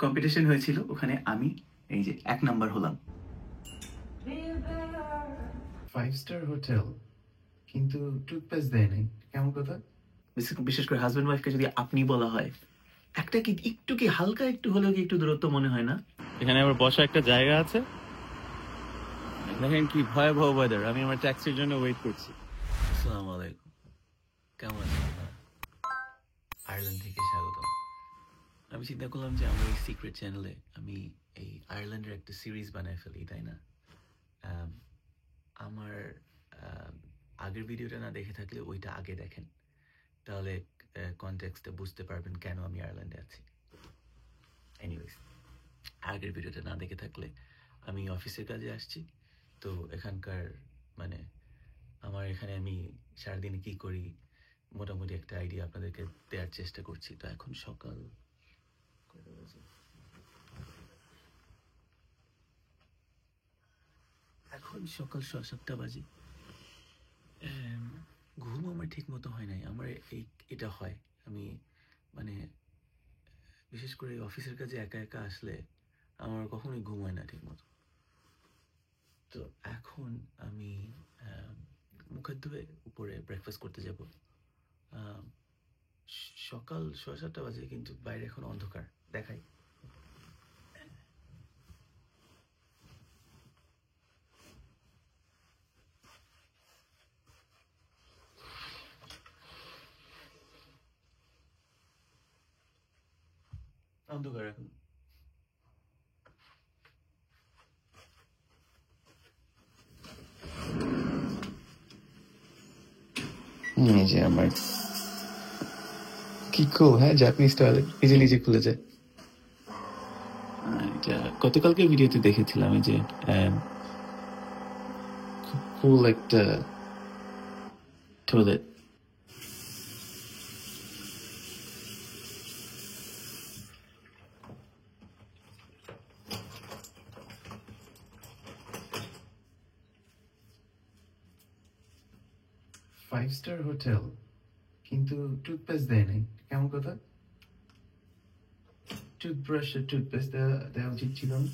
Competition হয়েছিল, ওখানে আমি এই যে 1 নাম্বার হলাম। 5 স্টার হোটেল কিন্তু টুথপেস্ট দেয় নাই, কেমন কথা? বিশেষ করে হাজবেন্ড ওয়াইফকে যদি আপনি বলা হয়, একটা কি একটু কি হালকা একটু হলেও কি একটু দূরত্ব মনে হয় না? এখানে আমার বসা একটা জায়গা আছে, দেখেন কি ভয়াবহ ওয়েদার। আমি আমার ট্যাক্সির জন্য ওয়েট করছি। আসসালামু আলাইকুম, কেমন আছেন আপনারা? আয়ারল্যান্ড থেকে স্বাগতম। আমি চিন্তা করলাম যে আমার এই সিক্রেট চ্যানেলে আমি এই আয়ারল্যান্ডের একটা সিরিজ বানায় ফেলি, তাই না? আমার আগের ভিডিওটা না দেখে থাকলে ওইটা আগে দেখেন, তাহলে কনটেক্সটে বুঝতে পারবেন কেন আমি আয়ারল্যান্ডে আছি। এনিওয়েজ, আগের ভিডিওটা না দেখে থাকলে আমি অফিসের কাজে আসছি, তো এখানকার মানে আমার এখানে আমি সারাদিনে কি করি মোটামুটি একটা আইডিয়া আপনাদেরকে দেওয়ার চেষ্টা করছি। তো এখন সকাল এখন সকাল 7:30 বাজে। ঘুম আমার ঠিক মতো হয় নাই। আমার এটা হয়, আমি মানে বিশেষ করে অফিসের কাজে একা একা আসলে আমার কখনোই ঘুম হয় না ঠিক মতো। তো এখন আমি মুখ হাত ধুয়ে উপরে ব্রেকফাস্ট করতে যাব। সকাল 7:30 বাজে, কিন্তু বাইরে এখন অন্ধকার। দেখাই, অন্ধকার এখন। এই যে আমার কি কুল, হ্যাঁ, জাপানিজ টয়লেট নিজে নিজে খুলে যায়। এটা গতকালকে ভিডিওতে দেখেছিলাম, এই যে খুব কুল একটা টয়লেট। ফাইভ স্টার হোটেল কিন্তু টুথপেস্ট দেয় নাই, কেমন কথা? টুথব্রাশ আর টুথপেস্ট দেওয়া উচিত ছিল না?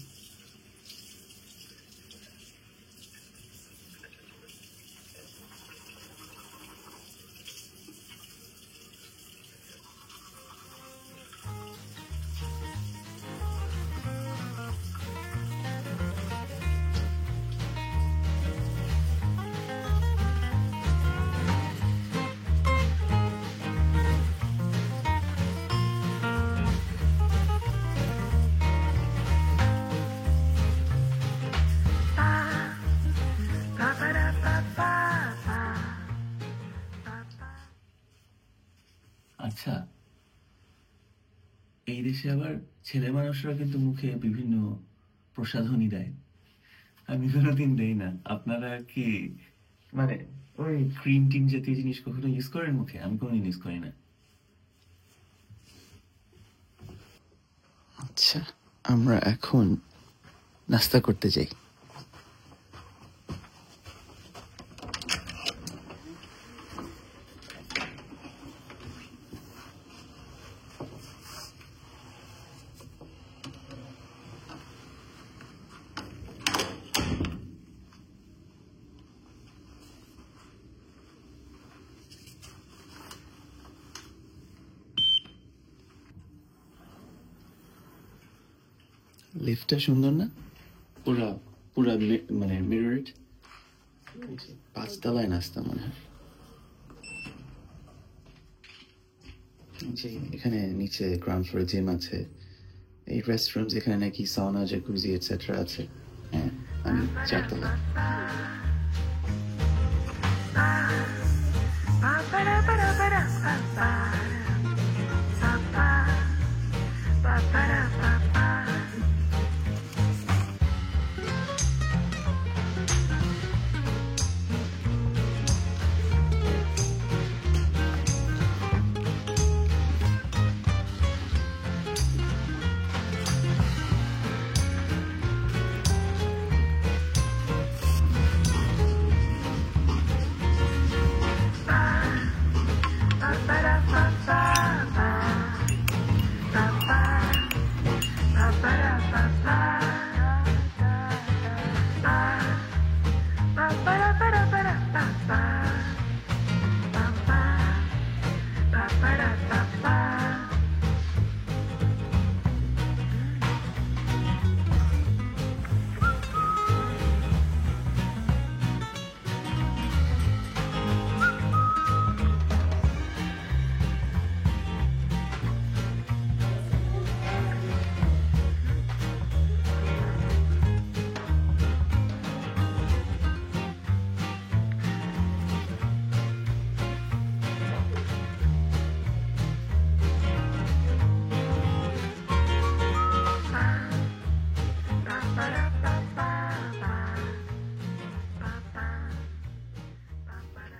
আচ্ছা, এই দেশে আবার ছেলে মানুষরা কিন্তু মুখে বিভিন্ন প্রসাধনী দেয়, আমি কোনোদিন দেই না। আপনারা কি মানে ওই ক্রিম টিম জাতীয় জিনিস কখনো ইউজ করেন মুখে? আমি কোনোদিন ইউজ করি না। আচ্ছা, আমরা এখন নাস্তা করতে যাই। লিফটটা সুন্দর না? পুরা পুরা মানে মিররেড। 5 তলায় নাস্তা মনে হয়। এখানে নিচে গ্রাউন্ড ফ্লোরে জিম আছে, এই রেস্টুরেন্ট, এখানে নাকি সাউনা, জ্যাকুজি এটসেট্রা আছে। হ্যাঁ, আমি 4 তলায়।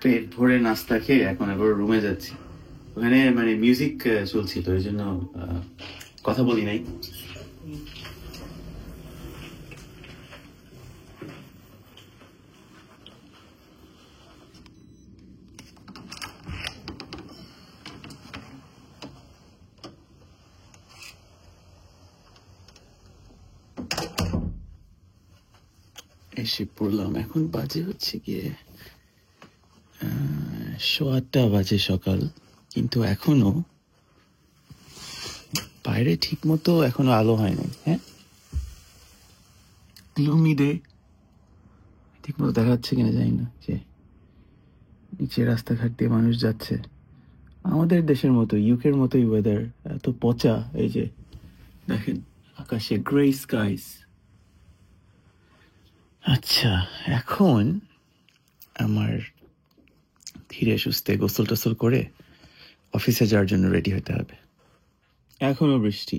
পেট ভরে নাস্তা খেয়ে এখন আবার রুমে যাচ্ছি। ওখানে মানে মিউজিক চলছিল, ওই জন্য কথা বলি নাই। এসে পড়লাম, এখন বাজে হচ্ছে গিয়ে 8:15 বাজে সকাল, কিন্তু এখনো বাইরে ঠিক মতো এখনো আলো হয় নাই। হ্যাঁ, গ্লুমি ডে, ঠিক মতো দেখা যাচ্ছে কিনা জানি না, যে নিচে রাস্তাঘাট দিয়ে মানুষ যাচ্ছে। আমাদের দেশের মতো, ইউকের মতোই ওয়েদার, এত পচা। এই যে দেখেন আকাশে গ্রে স্কাইস। আচ্ছা, এখন আমার ধীরে সুস্থে গোসল টোসল করে অফিসে যাওয়ার জন্য রেডি হতে হবে। এখনো বৃষ্টি।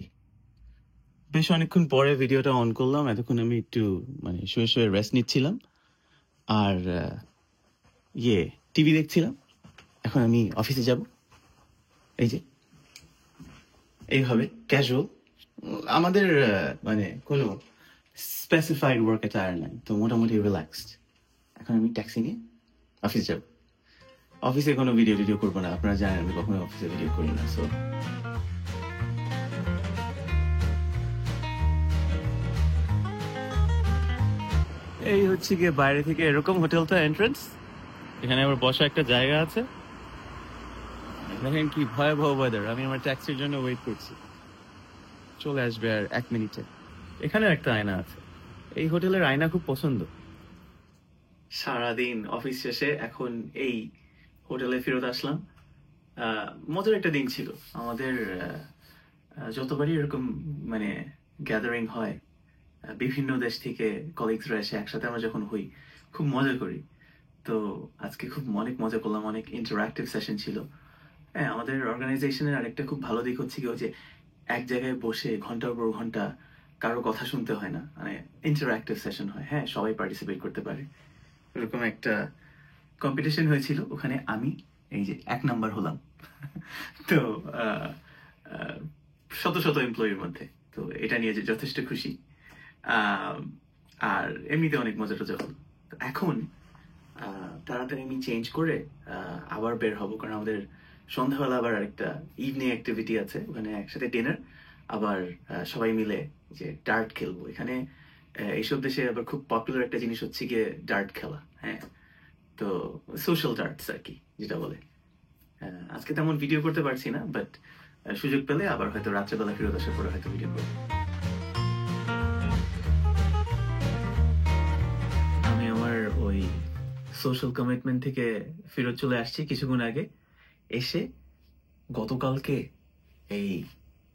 বেশ অনেকক্ষণ পরে ভিডিওটা অন করলাম। এতক্ষণ আমি একটু মানে শুয়ে শুয়ে রেস্ট নিচ্ছিলাম আর টিভি দেখছিলাম। এখন আমি অফিসে যাব, এই যে এইভাবে ক্যাজুয়াল। আমাদের মানে কোনো স্পেসিফাইড ওয়ার্ক অ্যাটায়ার নাই, তো মোটামুটি রিল্যাক্সড। এখন আমি ট্যাক্সি নিয়ে অফিস যাব। অফিসে কোনো ভিডিও করবো না, আপনারা জানেন আমি কখনো অফিসে ভিডিও করি না। সো এই হচ্ছে গিয়ে বাইরে থেকে এরকম হোটেলটা এন্ট্রান্স। এখানে আবার বসা একটা জায়গা আছে। দেখেন কি ভয়াবহ ওয়েদার। আমি আমার ট্যাক্সির জন্য ওয়েট করছি, চলে আসবে আর 1 মিনিটে। এখানেও একটা আয়না আছে। এই হোটেলের আয়না খুব পছন্দ। সারাদিন অফিস শেষে এখন এই হোটেলে ফেরত আসলাম। মজার একটা দিন ছিল আমাদের। যতবারই এরকম মানে গ্যাদারিং হয়, বিভিন্ন দেশ থেকে কলিগসরা এসে একসাথে আমরা যখন হই, খুব মজা করি। তো আজকে খুব অনেক মজা করলাম, অনেক ইন্টারঅ্যাক্টিভ সেশন ছিল। হ্যাঁ, আমাদের অর্গানাইজেশনের আরেকটা খুব ভালো দিক হচ্ছে কি, যে এক জায়গায় বসে ঘন্টার পর ঘন্টা কারো কথা শুনতে হয় না, মানে ইন্টারঅ্যাক্টিভ সেশন হয়। হ্যাঁ, সবাই পার্টিসিপেট করতে পারে। এরকম একটা কম্পিটিশন হয়েছিল, ওখানে আমি এই যে 1 নাম্বার হলাম। তো শত শত এমপ্লয়ির মধ্যে, তো এটা নিয়ে যে যথেষ্ট খুশি। আর এমনিতে অনেক মজা টজা হলো। এখন তাড়াতাড়ি আমি চেঞ্জ করে আবার বের হবো, কারণ আমাদের সন্ধ্যাবেলা আবার আরেকটা ইভিনিং অ্যাক্টিভিটি আছে, ওখানে একসাথে ডিনার, আবার সবাই মিলে যে ডার্ট খেলবো। এখানে এইসব দেশে আবার খুব পপুলার একটা জিনিস হচ্ছে গিয়ে ডার্ট খেলা। হ্যাঁ, তো সোশ্যাল ডার্টস আর কি যেটা বলে। আজকে তেমন ভিডিও করতে পারছি না, বাট সুযোগ পেলে আবার হয়তো রাত্রেবেলা ফেরত আসার পরে হয়তো ভিডিও করবো। আমি আমার ওই সোশ্যাল কমিটমেন্ট থেকে ফেরত চলে আসছি কিছুক্ষণ আগে। এসে গতকালকে এই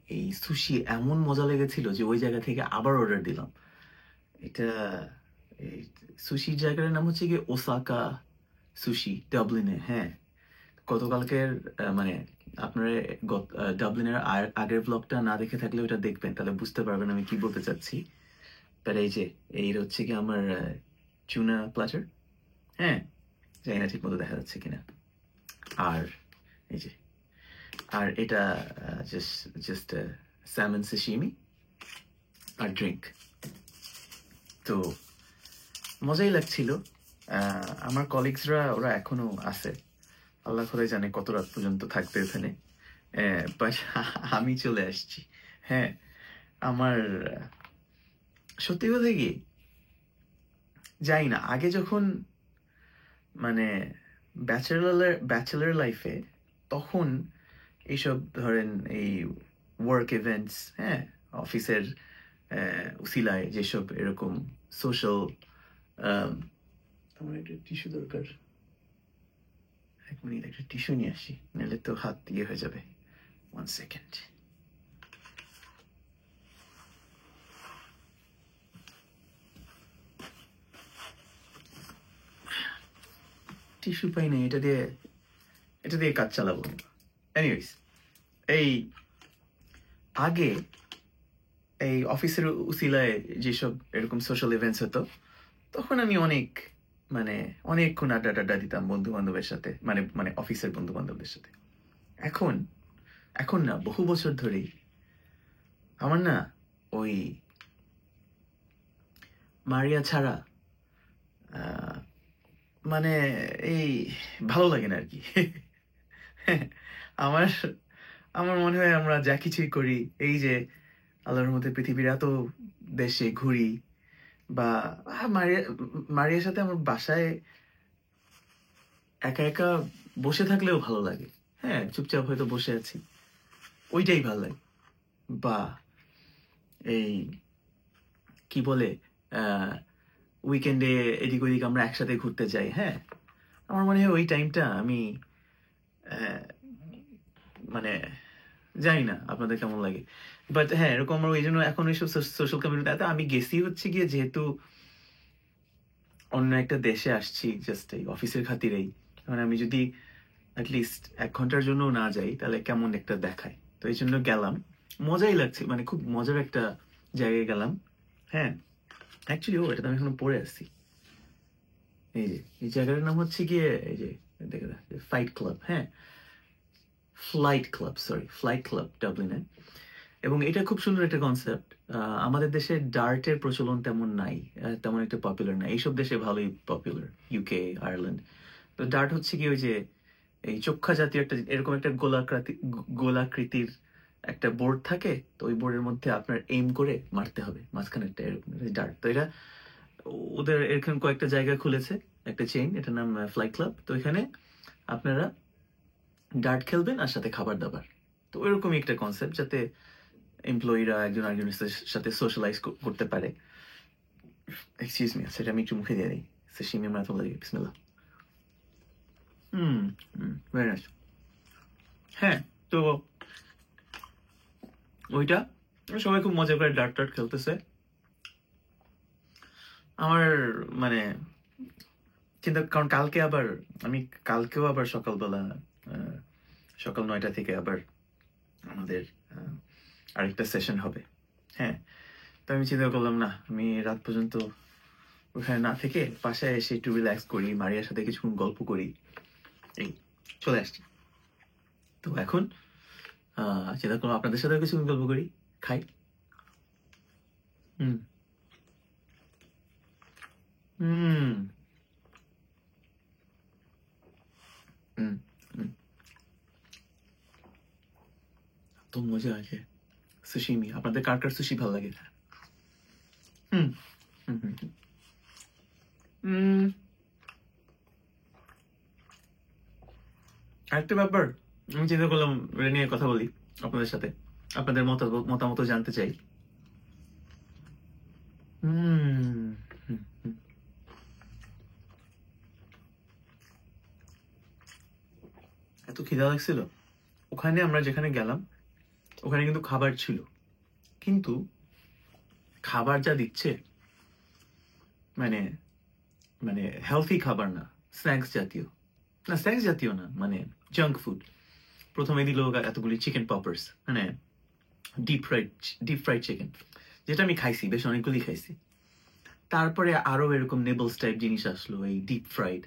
এই সুশি এমন মজা লেগেছিল যে ওই জায়গা থেকে আবার অর্ডার দিলাম। এটা এই সুশির জায়গার নাম হচ্ছে গিয়ে ওসাকা সুশি, ডাবলিনে। হ্যাঁ, গতকালকের মানে আপনারা ডাবলিনের আগের ব্লগটা না দেখে থাকলে ওটা দেখবেন, তাহলে বুঝতে পারবেন আমি কি বলতে চাচ্ছি। তার এই যে এই হচ্ছে কি আমার টুনা প্ল্যাটার। হ্যাঁ, জানি না ঠিক মতো দেখা যাচ্ছে কিনা। আর এই যে, আর এটা জাস্ট স্যামন সাশিমি আর ড্রিঙ্ক। তো মজাই লাগছিল। আমার কলিগসরা ওরা এখনো আছে, আল্লাহ খোদাই জানে কত রাত পর্যন্ত থাকবে ওখানে। বাট আমি চলে আসছি। হ্যাঁ, আমার সত্যি কথা কি, যাই না, আগে যখন মানে ব্যাচেলার লাইফে, তখন এইসব ধরেন এই ওয়ার্ক ইভেন্টস, হ্যাঁ, অফিসের উসিলায় যেসব এরকম সোশ্যাল, আমার একটা টিস্যু দরকার, 1 মিনিট, একটা টিস্যু নিয়ে আসি, নাহলে তো হাত ইয়ে হয়ে যাবে। 1 সেকেন্ড। টিস্যু পাই নাই, এটা দিয়ে কাজ চালাবো। এনিওয়েজ, এই আগে এই অফিসের উসিলায় যেসব এরকম সোশ্যাল ইভেন্টস হতো, তখন আমি অনেক মানে অনেকক্ষণ আড্ডা টাড্ডা দিতাম বন্ধু বান্ধবের সাথে, মানে মানে অফিসের বন্ধু বান্ধবদের সাথে। এখন এখন না, বহু বছর ধরেই আমার না ওই মারিয়া ছাড়া আহ, মানে এই ভালো লাগে না আর কি। আমার আমার মনে হয় আমরা যা কিছুই করি, এই যে আল্লাহর মধ্যে পৃথিবীর এত দেশে ঘুরি, বা মারিয়া মারিয়ার সাথে আমার বাসায় একা একা বসে থাকলেও ভালো লাগে। হ্যাঁ, চুপচাপ হয়তো বসে আছি, ওইটাই ভালো লাগে। বা এই কি বলে, উইকেন্ডে এদিক ওদিক আমরা একসাথে ঘুরতে যাই। হ্যাঁ, আমার মনে হয় ওই টাইমটা আমি আহ, মানে জানি না আপনাদের কেমন লাগে, বাট হ্যাঁ, এরকম আমার ওই জন্য এখন ওইসব সোশ্যাল কমিউনিটি আমি গেছি হচ্ছে গিয়ে, যেহেতু অন্য একটা দেশে আসছি জাস্ট এই অফিসের খাতিরেই, মানে আমি যদি অ্যাটলিস্ট 1 ঘন্টার জন্য না যাই তাহলে কেমন একটা দেখায়। তো এই জন্য গেলাম, মজাই লাগছে, মানে খুব মজার একটা জায়গায় গেলাম। হ্যাঁ, অ্যাকচুয়ালি এটা তো আমি এখনো পড়ে আসছি। এই যে এই জায়গাটার নাম হচ্ছে গিয়ে, এই যে দেখে ফ্লাইট ক্লাব। হ্যাঁ, ফ্লাইট ক্লাব ডাবলিনে। এবং এটা খুব সুন্দর একটা কনসেপ্ট। আমাদের দেশে ডার্টের প্রচলন তেমন নাই, তেমন একটা পপুলার না। এইসব দেশে ভালোই পপুলার, ইউকে, আয়ারল্যান্ড। তো ডার্ট হচ্ছে কি, ওই যে এই চোখ্খা জাতীয় একটা এরকম একটা গোলাকৃতির একটা বোর্ড থাকে, তো ওই বোর্ডের মধ্যে আপনার এইম করে মারতে হবে, মাঝখানে একটা এরকম ডার্ট। তো এটা ওদের এরকম কয়েকটা জায়গা খুলেছে, একটা চেইন, এটার নাম ফ্লাইট ক্লাব। তো এখানে আপনারা ডার্ট খেলবেন আর সাথে খাবার দাবার। তো ওইরকমই একটা কনসেপ্ট, যাতে এমপ্লয়িরা একজন আরেকজনের সাথে সোশ্যালাইজ করতে পারে। এক্সকিউজ মি, সেটা আমি একটু মুখে দিয়ে দিই। সাশিমি আমরা তো লাগে, বিসমিল্লাহ। Very nice. হ্যাঁ, তো ওইটা সবাই খুব মজা করে ডার্ট টার্ট খেলতেছে। আমার মানে চিন্তা, কারণ কালকেও আবার সকালবেলা সকাল 9টা থেকে আবার আমাদের আরেকটা সেশন হবে। হ্যাঁ, তো আমি চিন্তা করলাম না, আমি রাত পর্যন্ত ওখানে না থেকে বাসায় এসে একটু রিল্যাক্স করি, মারিয়ার সাথে কিছুক্ষণ গল্প করি, এই চলে আসছি। তো এখন চিন্তা করলাম আপনাদের সাথেও কিছুক্ষণ গল্প করি, খাই। হুম হুম হুম হুম তো মজা আছে সুশিমি। আপনাদের কার কার সুশি ভালো লাগে? হুম হুম হুম হুম। উম, আরেকটা ব্যাপার আমি চিন্তা করলাম, এটা নিয়ে কথা বলি আপনাদের সাথে, আপনাদের মতামত জানতে চাই। হুম হুম, হুম। এত খিদা লাগছিল, ওখানে আমরা যেখানে গেলাম ওখানে কিন্তু খাবার ছিল, কিন্তু খাবার যা দিচ্ছে, মানে মানে হেলথি খাবার না, স্ন্যাক্স জাতীয়। না, স্ন্যাক্স জাতীয় না, মানে জাঙ্ক ফুড। প্রথমে দিল এতগুলি চিকেন পপার্স, মানে ডিপ ফ্রাইড চিকেন, যেটা আমি খাইছি, বেশ অনেকগুলি খাইছি। তারপরে আরো এরকম নেবলস টাইপ জিনিস আসলো, এই ডিপ ফ্রাইড।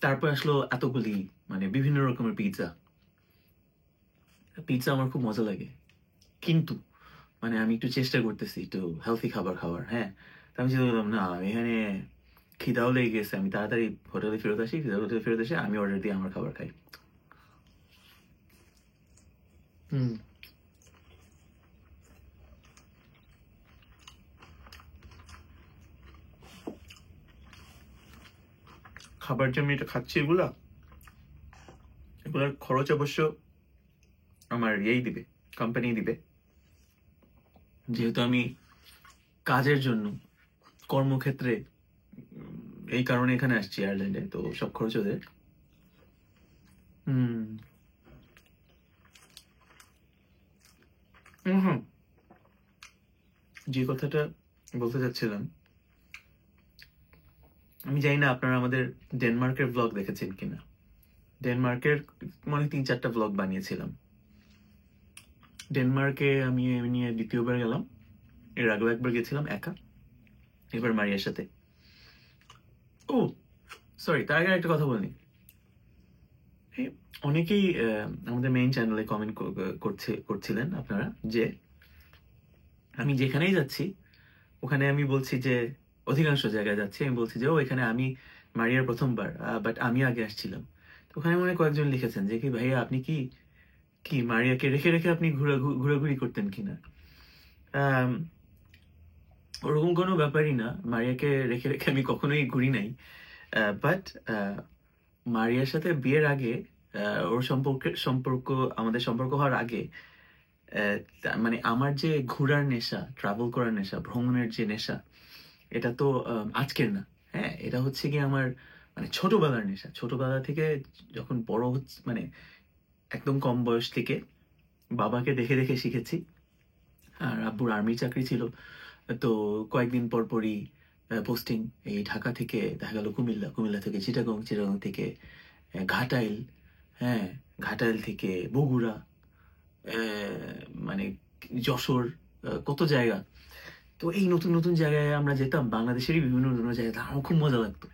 তারপর আসলো এতগুলি মানে বিভিন্ন রকমের পিৎজা। পিৎজা আমার খুব মজা লাগে, কিন্তু মানে আমি একটু চেষ্টা করতেছি একটু হেলথি খাবার খাওয়ার। হ্যাঁ, তো আমি চিন্তা করলাম, না আমি এখানে খিদাও লেগে গেছে, আমি তাড়াতাড়ি হোটেলে ফেরত আসি, হোটেলে ফেরত এসে আমি অর্ডার দিয়ে আমার খাবার খাই। হুম, খাবার যে আমি এটা খাচ্ছি, এগুলার খরচ অবশ্য আমার দিবে, কোম্পানি দিবে, যেহেতু আমি কাজের জন্য কর্মক্ষেত্রে এই কারণে এখানে আসছি আয়ারল্যান্ডে, তো সব খরচ ওদের। হুম হুম, যে কথাটা বলতে চাচ্ছিলাম, আমি জানি না আপনারা আমাদের ডেনমার্কের ব্লগ দেখেছেন কিনা। ডেনমার্কের মানে 3-4টা ব্লগ বানিয়েছিলাম। ডেনমার্কে আমি নিয়ে দ্বিতীয়বার গেলাম, এর আগেও একবার গেছিলাম একা, এবার মারিয়ার সাথে। ও সরি, তার আগে একটা কথা বলিনি। এই অনেকেই আমাদের মেইন চ্যানেলে কমেন্ট করছিলেন আপনারা যে আমি যেখানেই যাচ্ছি ওখানে আমি বলছি যে, অধিকাংশ জায়গায় যাচ্ছি আমি বলছি যে ও এখানে আমি মারিয়ার প্রথমবার, বাট আমি আগে আসছিলাম। তো ওখানে মনে হয় কয়েকজন লিখেছেন যে কি ভাইয়া আপনি কি কি মারিয়াকে রেখে রেখে আপনি ঘোরাঘুরি করতেন কিনা। আম, ওরকম কোনো ব্যাপারই না, মারিয়াকে রেখে রেখে আমি কখনোই ঘুরি নাই। বাট মারিয়ার সাথে বিয়ের আগে, ওর সম্পর্ক আমাদের সম্পর্ক হওয়ার আগে, মানে আমার যে ঘোরার নেশা, ট্রাভেল করার নেশা, ভ্রমণের যে নেশা, এটা তো আজকের না। হ্যাঁ, এটা হচ্ছে কি আমার মানে ছোটবেলার নেশা। ছোটবেলা থেকে যখন বড় হচ্ছে, মানে একদম কম বয়স থেকে বাবাকে দেখে দেখে শিখেছি। আর আব্বুর আর্মি চাকরি ছিল, তো কয়েকদিন পর পরই পোস্টিং, এই ঢাকা থেকে দেখা গেল কুমিল্লা, কুমিল্লা থেকে চিটাগং, চিটাগং থেকে ঘাটাইল, হ্যাঁ ঘাটাইল থেকে বগুড়া, মানে যশোর, কত জায়গা। তো এই নতুন নতুন জায়গায় আমরা যেতাম, বাংলাদেশেরই বিভিন্ন বিভিন্ন জায়গায়, আমার খুব মজা লাগতো।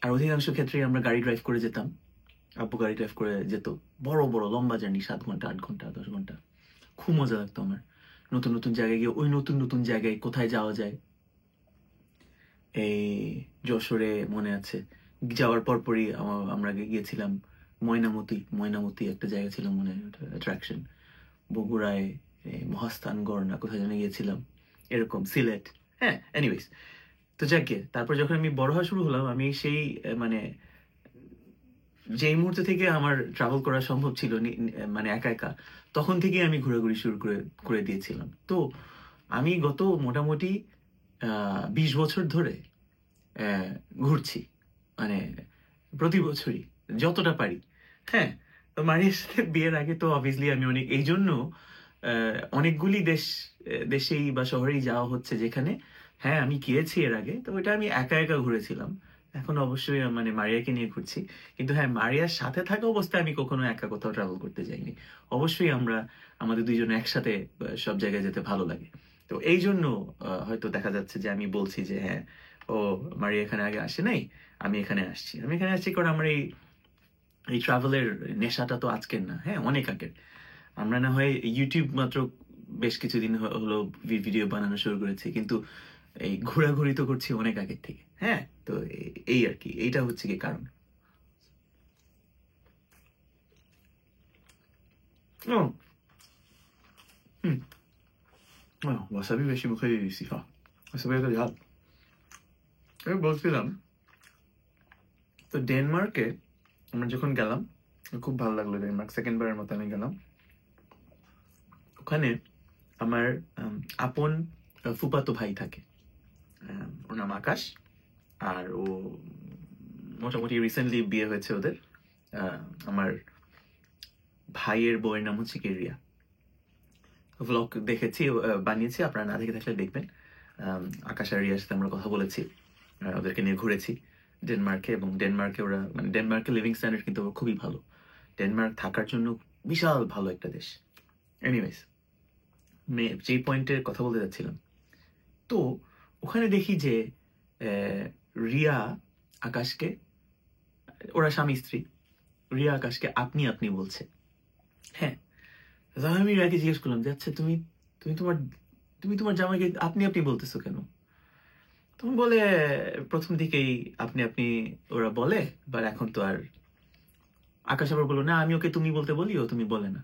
আর অধিকাংশ ক্ষেত্রে আমরা গাড়ি ড্রাইভ করে যেতাম, আব্বু গাড়ি ড্রাইভ করে যেত, বড় বড় লম্বা জার্নি, 7 ঘন্টা 8 ঘন্টা 10 ঘন্টা। খুব মজা লাগতো আমার নতুন নতুন জায়গায় গিয়ে। ওই নতুন নতুন জায়গায় কোথায় যাওয়া যায়, এই যশোরে মনে আছে যাওয়ার পরপরই আমরা গিয়েছিলাম ময়নামতি। ময়নামতি একটা জায়গা ছিল মনে হয়, অ্যাট্রাকশন। বগুড়ায় মহাস্থানগড় না কোথায় যেন গিয়েছিলাম, এরকম সিলেট। হ্যাঁ, এনিওয়েজ, তো যাকে তারপর যখন আমি বড় হওয়া শুরু হলাম, আমি সেই মানে যেই মুহূর্তে থেকে আমার ট্রাভেল করা সম্ভব ছিল মানে একা একা, তখন থেকেই আমি ঘোরাঘুরি শুরু করে দিয়েছিলাম। তো আমি গত মোটামুটি 20 বছর ধরে ঘুরছি, মানে প্রতি বছরই যতটা পারি। হ্যাঁ, তো মারিয়ার সাথে বিয়ের আগে তো অবভিয়াসলি আমি এই জন্য অনেকগুলি দেশেই বা শহরেই যাওয়া হচ্ছে যেখানে, হ্যাঁ আমি গিয়েছি এর আগে, তো ওইটা আমি একা একা ঘুরেছিলাম। এখন অবশ্যই মানে মারিয়াকে নিয়ে ঘুরছি, কিন্তু হ্যাঁ মারিয়ার সাথে থাকা অবস্থায় আমি কখনো একা কোথাও ট্রাভেল করতে যাইনি। অবশ্যই আমাদের দুইজন একসাথে সব জায়গায় যেতে ভালো লাগে। তো এই জন্য হয়তো দেখা যাচ্ছে যে আমি বলছি যে হ্যাঁ ও মারিয়া এখানে আগে আসে নাই, আমি এখানে আসছি কারণ আমার এই ট্রাভেলের নেশাটা তো আজকের না, হ্যাঁ অনেক আগের। আমরা না হয় ইউটিউব মাত্র বেশ কিছুদিন হলো ভিডিও বানানো শুরু করেছি, কিন্তু এই ঘোরাঘুরি তো করছি অনেক আগের থেকে। হ্যাঁ, তো এই আর কি, এইটা হচ্ছে কি কারণ। ও ওয়াসাবি বেশি মুখে দিয়ে দিচ্ছি। হ্যাঁ, ওয়াসাবি একটা ঝাল। আমি বলছিলাম, তো ডেনমার্কে আমরা যখন গেলাম, খুব ভালো লাগলো ডেনমার্ক, সেকেন্ডবারের মতো আমি গেলাম। ওখানে আমার আপন ফুফাতো ভাই থাকে, ওর নাম আকাশ। আর ও মোটামুটি রিসেন্টলি বিয়ে হয়েছে ওদের। আমার ভাইয়ের বউয়ের নাম হচ্ছে রিয়া। ভ্লগ দেখেছি, বানিয়েছি, আপনারা না দেখে থাকলে দেখবেন। আকাশ আর রিয়ার সাথে আমরা কথা বলেছি, ওদেরকে নিয়ে ঘুরেছি ডেনমার্কে। এবং ডেনমার্কে ওরা মানে ডেনমার্কে লিভিং স্ট্যান্ডার্ড কিন্তু খুবই ভালো। ডেনমার্ক থাকার জন্য বিশাল ভালো একটা দেশ। এনিওয়েজ, যেই পয়েন্টের কথা বলতে যাচ্ছিলাম, তো ওখানে দেখি যে রিয়া আকাশকে, ওরা স্বামী স্ত্রী, রিয়া আকাশকে আপনি আপনি বলছে। হ্যাঁ, আমি রিয়াকে জিজ্ঞেস করলাম যে আচ্ছা তুমি তুমি তোমার জামাইকে আপনি আপনি বলতেছো কেন? তুমি বলে প্রথম দিকেই আপনি আপনি ওরা বলে, বাট এখন তো আর। আকাশ আবার বললো না আমি ওকে তুমি বলতে বলি, ও তুমি বলে না।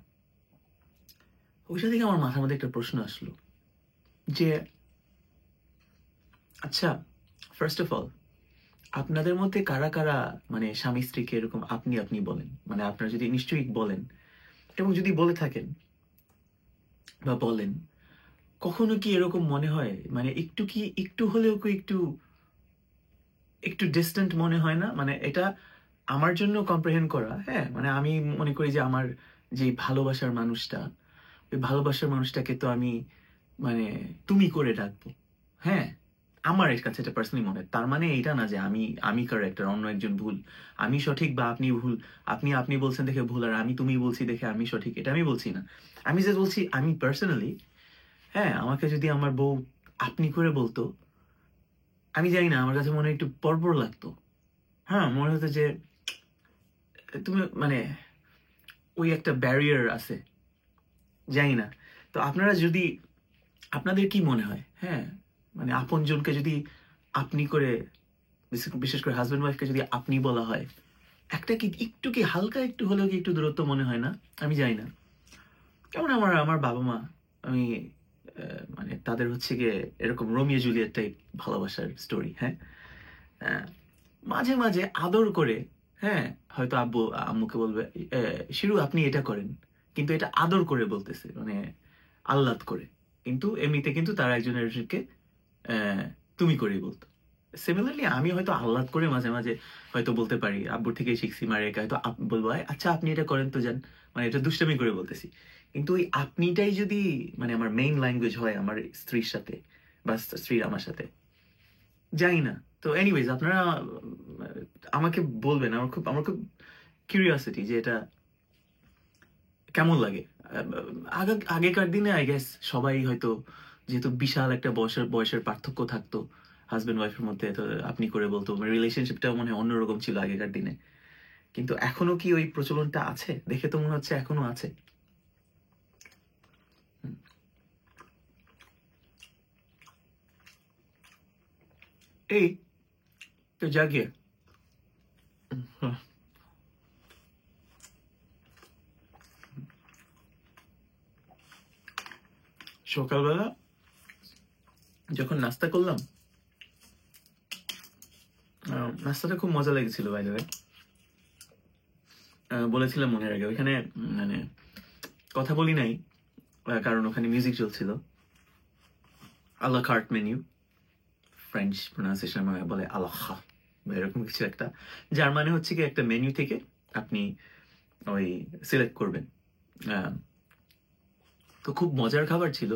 ওইটা থেকে আমার মাথার মধ্যে একটা প্রশ্ন আসলো যে আচ্ছা, ফার্স্ট অফ অল আপনাদের মধ্যে কারা কারা মানে স্বামী স্ত্রীকে এরকম আপনি আপনি বলেন? মানে আপনারা যদি নিশ্চয়ই বলেন, এবং যদি বলে থাকেন বা বলেন, কখনো কি এরকম মনে হয় মানে একটু হলেও কি একটু ডিস্টেন্ট মনে হয় না? মানে এটা আমার জন্য কম্প্রিহেন্ড করা। হ্যাঁ, মানে আমি মনে করি যে আমার যে ভালোবাসার মানুষটা, ওই ভালোবাসার মানুষটাকে তো আমি মানে তুমি করে ডাকবো। হ্যাঁ, আমার এর কাছে এটা পার্সোনালি মনে হয়। তার মানে এইটা না যে আমি কারেক্ট আর অন্য একজন ভুল, আমি সঠিক বা আপনি ভুল, আপনি আপনি বলছেন দেখে ভুল আর আমি তুমি বলছি দেখে আমি সঠিক, এটা আমি বলছি না। আমি যে বলছি আমি পার্সোনালি, হ্যাঁ আমাকে যদি আমার বউ আপনি করে বলতো, আমি জানি না, আমার কাছে মনে হয় একটু পরপর লাগতো। হ্যাঁ, মনে হতো যে তুমি মানে ওই একটা ব্যারিয়ার আছে, জানি না। তো আপনারা যদি, আপনাদের কি মনে হয়, হ্যাঁ, মানে আপনজনকে যদি আপনি করে, বিশেষ করে হাজব্যান্ড ওয়াইফকে যদি আপনি বলা হয়, একটা কি একটু কি হালকা একটু হলেও কি একটু দূরত্ব মনে হয় না? আমি জানি না। কেমন আমার আমার বাবা মা, আমি মানে তাদের হচ্ছে গিয়ে এরকম রোমিও জুলিয়েট টাইপ ভালোবাসার স্টোরি, হ্যাঁ। আহ, মাঝে মাঝে আদর করে, হ্যাঁ, হয়তো আব্বু আম্মুকে বলবে শিরু আপনি এটা করেন, কিন্তু এটা আদর করে বলতেছে, মানে আহ্লাদ করে, কিন্তু এমনিতে কিন্তু তারা একজন একজনকে তুমি করেই বলতো। সিমিলারলি আমি হয়তো আহ্লাদ করে মাঝে মাঝে হয়তো বলতে পারি, আব্বুর থেকে শিখছি, মারে হয়তো বলবো আচ্ছা আপনি এটা করেন তো যান, মানে এটা দুষ্টামি করে বলতেছি। কিন্তু ওই আপনিটাই যদি মানে আমার মেইন ল্যাঙ্গুয়েজ হয় আমার স্ত্রীর সাথে বা স্ত্রীর আমার সাথে, জানি না। তো এনিওয়েজ আপনারা আমাকে বলবেন, আমার খুব কিউরিয়াসিটি যে এটা কেমন লাগে। আগেকার দিনে আই গেস সবাই হয়তো, যেহেতু বিশাল একটা বয়সের পার্থক্য থাকতো হাজবেন্ড ওয়াইফের মধ্যে, তো আপনি করে বলতো, রিলেশনশিপটাও মনে হয় অন্যরকম ছিল আগেকার দিনে। কিন্তু এখনো কি ওই প্রচলনটা আছে? দেখে তো মনে হচ্ছে এখনো আছে। এই তো জাগিয়ে সকালবেলা যখন নাস্তা করলাম, নাস্তাটা খুব মজা লেগেছিল বাই দ্য ওয়ে। বলেছিলাম মনে আগে, ওইখানে মানে কথা বলি নাই, কারণ ওখানে মিউজিক চলছিল। আলা কার্ট মেনু, ফ্রেঞ্চ প্রোনাউন্সিয়েশন বলে আলাহা বা এরকম কিছু একটা, যার মানে হচ্ছে কি একটা মেনু থেকে আপনি ওই সিলেক্ট করবেন। তো খুব মজার খাবার ছিল।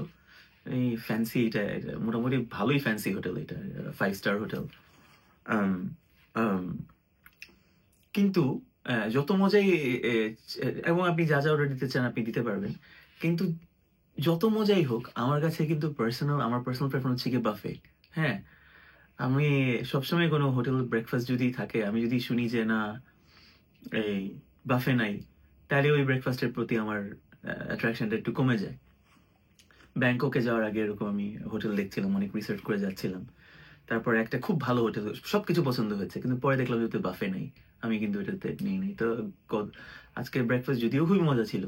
এই ফ্যান্সি, এটা মোটামুটি ভালোই ফ্যান্সি হোটেল, এটা 5 স্টার হোটেল। কিন্তু যত মজাই এবং আপনি যা যা অর্ডার দিতে চান আপনি দিতে পারবেন, কিন্তু যত মজাই হোক আমার কাছে কিন্তু আমার পার্সোনাল প্রেফারেন্স হচ্ছে কি বাফে। হ্যাঁ, আমি সবসময় কোনো হোটেল ব্রেকফাস্ট যদি থাকে, আমি যদি শুনি যে না এই বাফে নাই, তাহলে ওই ব্রেকফাস্টের প্রতি আমার অ্যাট্রাকশনটা একটু কমে যায়। ব্যাংককে যাওয়ার আগে এরকম আমি হোটেল দেখছিলাম, অনেক রিসার্চ করে যাচ্ছিলাম, তারপর একটা খুব ভালো হোটেল, সবকিছু পছন্দ হয়েছে, কিন্তু পরে দেখলাম যে বাফে নেই, আমি কিন্তু এটাতে নিই নি। তো আজকে ব্রেকফাস্ট যদিও খুবই মজা ছিল,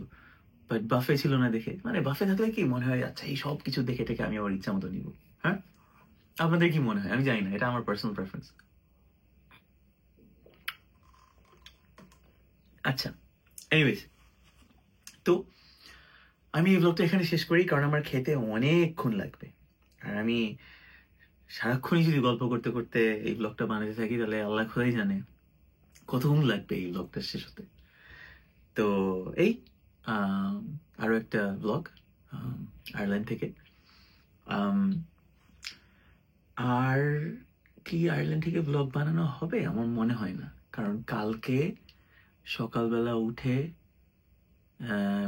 বাট বাফে ছিল না দেখে, মানে বাফে থাকলে কি মনে হয় আচ্ছা এই সব কিছু দেখে টেকে আমি আমার ইচ্ছা মতো নিব। হ্যাঁ, আপনাদের কি মনে হয় আমি জানি না, এটা আমার পার্সোনাল প্রেফারেন্স। আচ্ছা, এনিওয়েজ, তো আমি এই ব্লগটা এখানে শেষ করি, কারণ আমার খেতে অনেকক্ষণ লাগবে, আর আমি সারাক্ষণই যদি গল্প করতে করতে এই ব্লগটা বানাতে থাকি তাহলে আল্লাহ খোদাই জানে কতক্ষণ লাগবে এই ব্লগটা শেষ হতে। তো এই আরো একটা ব্লগ আয়ারল্যান্ড থেকে। আর কি আয়ারল্যান্ড থেকে ব্লগ বানানো হবে আমার মনে হয় না, কারণ কালকে সকালবেলা উঠে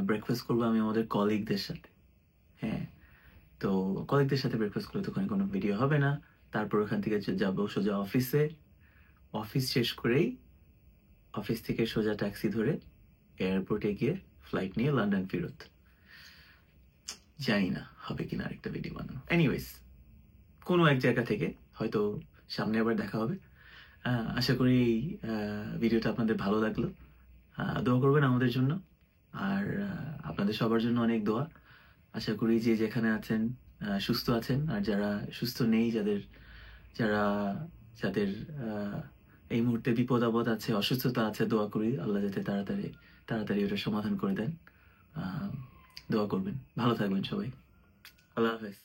ব্রেকফাস্ট করবো আমি আমাদের কলিগদের সাথে। হ্যাঁ, তো কলিগদের সাথে ব্রেকফাস্ট করলে তো কোনো ভিডিও হবে না। তারপর ওখান থেকে যাবো সোজা অফিসে, অফিস শেষ করেই অফিস থেকে সোজা ট্যাক্সি ধরে এয়ারপোর্টে গিয়ে ফ্লাইট নিয়ে লন্ডন ফেরত। জানি না হবে কিনা আরেকটা ভিডিও বানানো। এনিওয়েজ, কোনো এক জায়গা থেকে হয়তো সামনে আবার দেখা হবে। আশা করি এই ভিডিওটা আপনাদের ভালো লাগলো। দোয়া করবেন আমাদের জন্য, আর আপনাদের সবার জন্য অনেক দোয়া। আশা করি যে যেখানে আছেন সুস্থ আছেন, আর যারা সুস্থ নেই, যারা যাদের এই মুহূর্তে বিপদ আপদ আছে, অসুস্থতা আছে, দোয়া করি আল্লাহ যাতে তাড়াতাড়ি ওটা সমাধান করে দেন। দোয়া করবেন, ভালো থাকবেন সবাই। আল্লাহ হাফেজ।